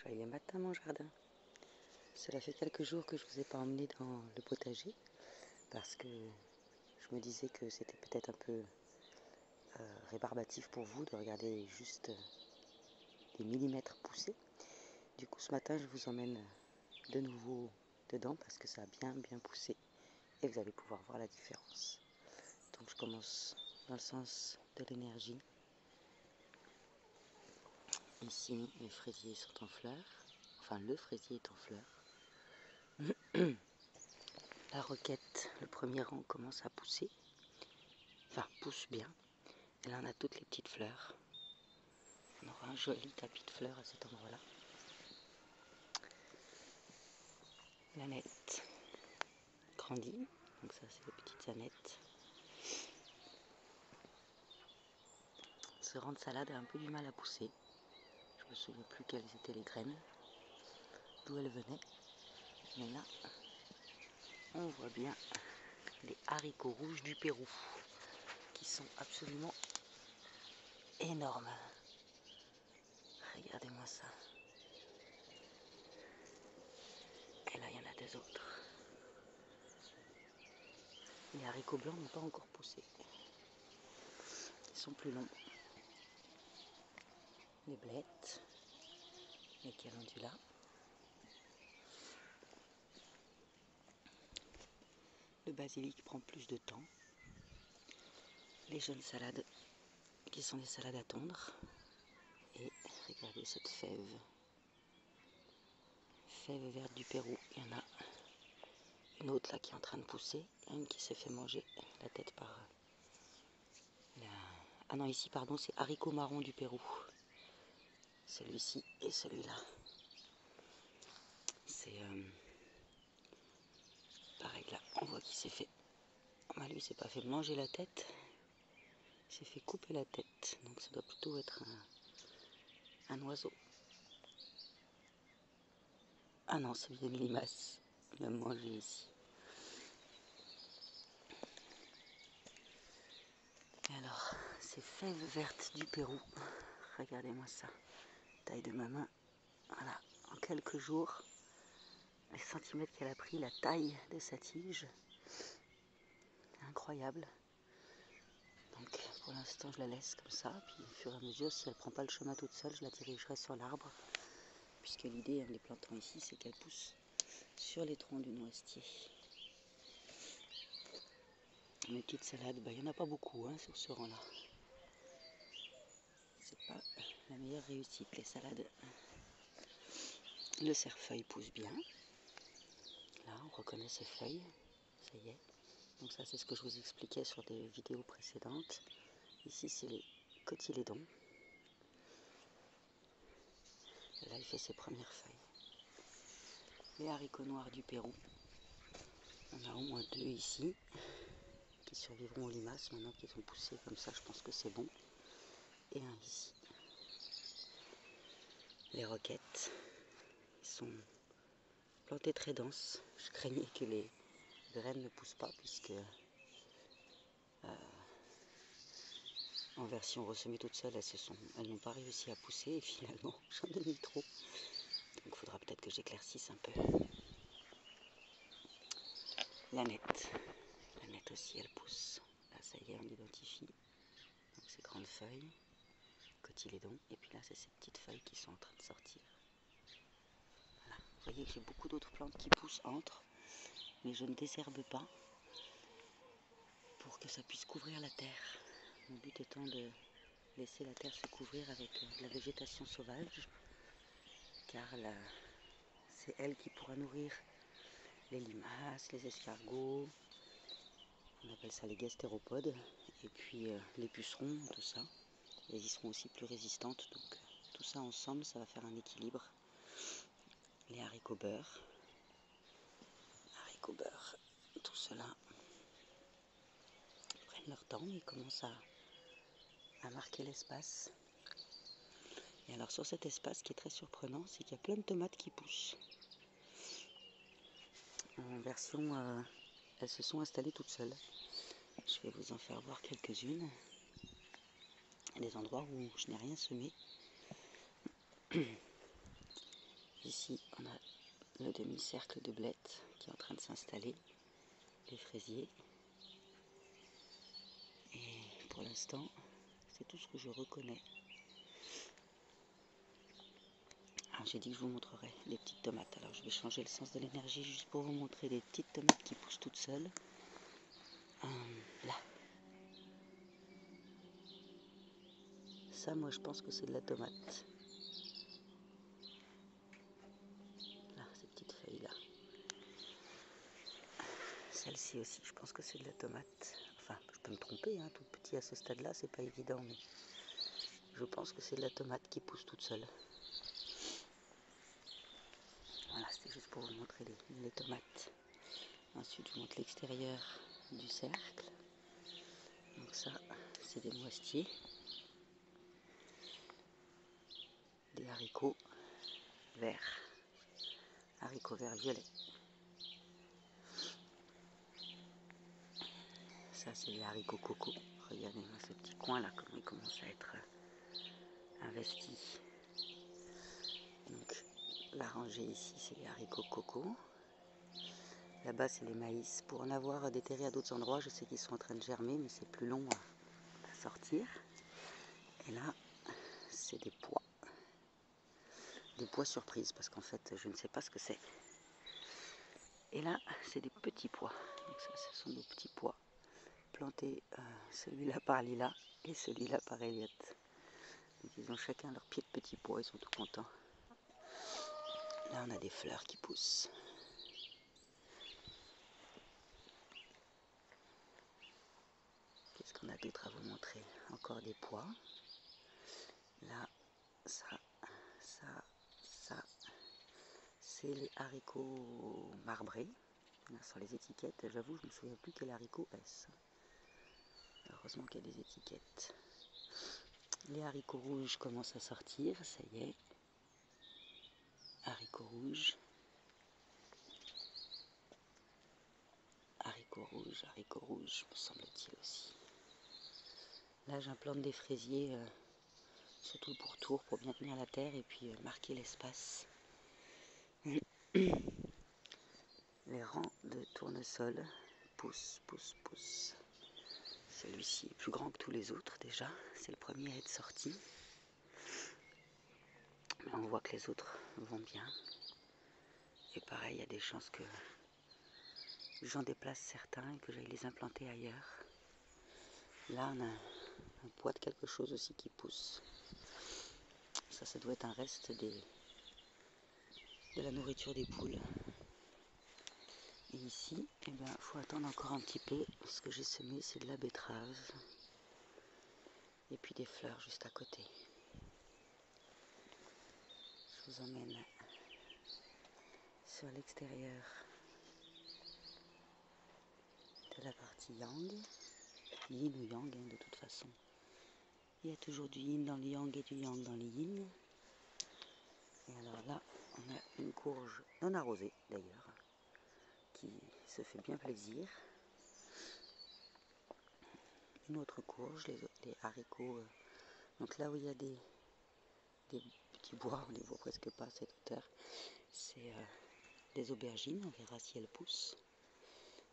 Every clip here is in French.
Joyeux matin mon jardin. Cela fait quelques jours que je ne vous ai pas emmené dans le potager parce que je me disais que c'était peut-être un peu rébarbatif pour vous de regarder juste des millimètres pousser. Du coup ce matin je vous emmène de nouveau dedans parce que ça a bien poussé et vous allez pouvoir voir la différence. Donc je commence dans le sens de l'énergie. Ici les fraisiers sont en fleurs, enfin le fraisier est en fleurs. La roquette, le premier rang commence à pousser, enfin pousse bien. Et là on a toutes les petites fleurs. On aura un joli tapis de fleurs à cet endroit-là. L'aneth grandit, donc ça c'est les petites anettes. Ce rang de salade a un peu du mal à pousser. Je me souviens plus quelles étaient les graines, d'où elles venaient. Mais là, on voit bien les haricots rouges du Pérou, qui sont absolument énormes. Regardez-moi ça. Et là, il y en a des autres. Les haricots blancs n'ont pas encore poussé. Ils sont plus longs. Les blettes, les calendula. Le basilic prend plus de temps. Les jeunes salades, qui sont des salades à tondre. Et regardez cette fève. Fève verte du Pérou. Il y en a une autre là qui est en train de pousser. Il y en a une qui s'est fait manger la tête par... Ah non, ici, pardon, c'est haricot marron du Pérou. Celui-ci et celui-là. C'est... pareil, là, on voit qu'il s'est fait... Bah, lui, il s'est pas fait manger la tête. Il s'est fait couper la tête. Donc ça doit plutôt être un oiseau. Ah non, c'est bien une limace. Il m'a mangé ici. Et alors, ces fèves vertes du Pérou. Regardez-moi ça. Taille de ma main. Voilà, en quelques jours, les centimètres qu'elle a pris, la taille de sa tige. Incroyable. Donc pour l'instant je la laisse comme ça, puis au fur et à mesure, si elle ne prend pas le chemin toute seule, je la dirigerai sur l'arbre. Puisque l'idée en les plantant ici, c'est qu'elle pousse sur les troncs du noisetier. Mes petites salades, il n'y en a pas beaucoup sur ce rang-là. C'est pas la meilleure réussite, les salades. Le cerfeuil pousse bien. Là, on reconnaît ses feuilles. Ça y est. Donc ça, c'est ce que je vous expliquais sur des vidéos précédentes. Ici, c'est les cotylédons. Et là, il fait ses premières feuilles. Les haricots noirs du Pérou. On a au moins 2 ici qui survivront aux limaces. Maintenant qu'ils ont poussé comme ça, je pense que c'est bon. Et un ici. Les roquettes, ils sont plantés très denses. Je craignais que les graines ne poussent pas puisque en version ressemée toute seule, elles n'ont pas réussi à pousser et finalement j'en ai mis trop. Donc il faudra peut-être que j'éclaircisse un peu. L'aneth aussi elle pousse. Là ça y est, on identifie. Donc ces grandes feuilles, cotylédons, et puis là c'est ces petites feuilles qui sont en train de sortir. Voilà. Vous voyez que j'ai beaucoup d'autres plantes qui poussent entre, mais je ne désherbe pas pour que ça puisse couvrir la terre. Mon but étant de laisser la terre se couvrir avec de la végétation sauvage, car c'est elle qui pourra nourrir les limaces, les escargots, on appelle ça les gastéropodes, et puis les pucerons, tout ça. Elles y seront aussi plus résistantes, donc tout ça ensemble, ça va faire un équilibre. Les haricots beurre, tout cela prennent leur temps, ils commencent à marquer l'espace. Et alors sur cet espace, ce qui est très surprenant, c'est qu'il y a plein de tomates qui poussent. En version, elles se sont installées toutes seules. Je vais vous en faire voir quelques-unes. Il y a des endroits où je n'ai rien semé. ici, on a le demi-cercle de blettes qui est en train de s'installer, les fraisiers. Et pour l'instant, c'est tout ce que je reconnais. Alors j'ai dit que je vous montrerai les petites tomates. Alors je vais changer le sens de l'énergie juste pour vous montrer des petites tomates qui poussent toutes seules. Là. Ça, moi, je pense que c'est de la tomate. Là, ces petites feuilles-là. Celle-ci aussi, je pense que c'est de la tomate. Enfin, je peux me tromper, hein, tout petit à ce stade-là, c'est pas évident, mais je pense que c'est de la tomate qui pousse toute seule. Voilà, c'était juste pour vous montrer les tomates. Ensuite, je vous montre l'extérieur du cercle. Donc ça, c'est des noisetiers. Des haricots verts. Haricots verts violets. Ça, c'est les haricots coco. Regardez-moi ce petit coin-là, comment il commence à être investi. Donc, la rangée ici, c'est les haricots coco. Là-bas, c'est les maïs. Pour en avoir déterré à d'autres endroits, je sais qu'ils sont en train de germer, mais c'est plus long à sortir. Et là, c'est des pois. Des pois surprises, parce qu'en fait, je ne sais pas ce que c'est. Et là, c'est des petits pois. Donc ça, ce sont des petits pois plantés, celui-là par Lila et celui-là par Elliot. Donc ils ont chacun leur pied de petits pois, ils sont tout contents. Là, on a des fleurs qui poussent. Qu'est-ce qu'on a d'autre à vous montrer? Encore des pois. Là, ça, c'est les haricots marbrés. Là, sur les étiquettes, j'avoue, je ne me souviens plus quel haricot est-ce. Heureusement qu'il y a des étiquettes. Les haricots rouges commencent à sortir, ça y est. Haricots rouges. Haricots rouges, me semble-t-il aussi. Là, j'implante des fraisiers, surtout pour tour, pour bien tenir la terre et puis marquer l'espace. Les rangs de tournesol poussent. Celui-ci est plus grand que tous les autres déjà, c'est le premier à être sorti. Mais on voit que les autres vont bien. Et pareil, il y a des chances que j'en déplace certains et que j'aille les implanter ailleurs. Là, on a un poids de quelque chose aussi qui pousse. Ça doit être un reste de la nourriture des poules. Et ici, eh ben, faut attendre encore un petit peu. Ce que j'ai semé, c'est de la betterave. Et puis des fleurs juste à côté. Je vous emmène sur l'extérieur de la partie yang. Yin ou yang, hein, de toute façon. Il y a toujours du yin dans le yang et du yang dans le yin. Et alors là, on a une courge non arrosée d'ailleurs, qui se fait bien plaisir. Une autre courge, les haricots. Donc là où il y a des petits bois, on ne les voit presque pas à cette hauteur, c'est des aubergines, on verra si elles poussent.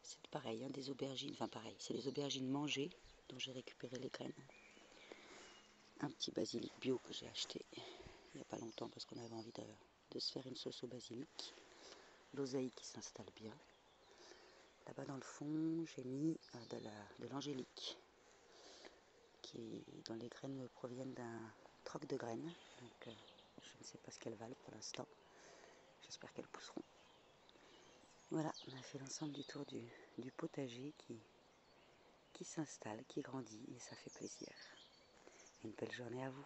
C'est pareil, hein, des aubergines, enfin pareil, c'est des aubergines mangées dont j'ai récupéré les graines. Un petit basilic bio que j'ai acheté il n'y a pas longtemps parce qu'on avait envie de se faire une sauce au basilic. L'oseille qui s'installe bien. Là-bas dans le fond, j'ai mis de l'angélique dont les graines proviennent d'un troc de graines. Donc je ne sais pas ce qu'elles valent pour l'instant. J'espère qu'elles pousseront. Voilà, on a fait l'ensemble du tour du potager qui s'installe, qui grandit et ça fait plaisir. Une belle journée à vous.